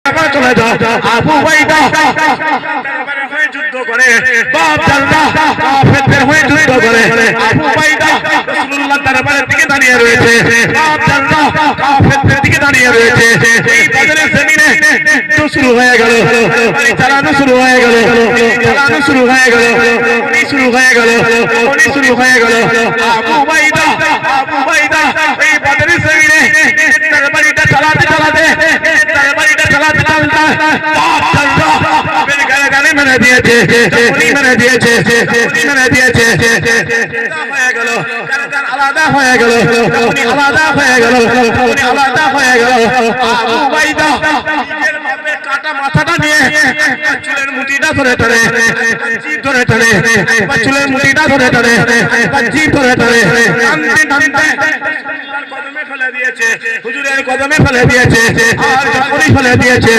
চলে যাও আবু উবাইদা যুদ্ধ করে বাপ জানলা কাফেরদের হয়ে যুদ্ধ করে আবু উবাইদা রাসূলুল্লাহ দরবারের দিকে দাঁড়িয়ে রয়েছে বাপ জানলা কাফেরদের দিকে দাঁড়িয়ে রয়েছে এই বদরের জমিনে যুদ্ধ শুরু হয়ে গেল পানি চালানো শুরু হয়ে গেল চালানো শুরু হয়ে গেল পানি শুরু হয়ে গেল পানি শুরু হয়ে গেল আবু উবাইদা এই বদরের জমিনে তরবারিটা চালাতে চালাতে বাপ জানলা গানে মেরে দিয়েছে উনি মেরে দিয়েছে হয়ে গেল আলাদা হয়ে গেল উনি আলাদা হয়ে গেল উনি আলাদা হয়ে গেল আবু উবাইদা নিজের বাপের কাটা মাথাটা নিয়ে চুলের মুঠিটা ধরে ধরে জিভ ধরে ধরে চুলের মুঠিটা ধরে ধরে জিভ ধরে ধরে টানতে টানতে কদমে ফেলে দিয়েছে হুজুরের কদমে ফেলে দিয়েছে আর যখনই ফেলে দিয়েছে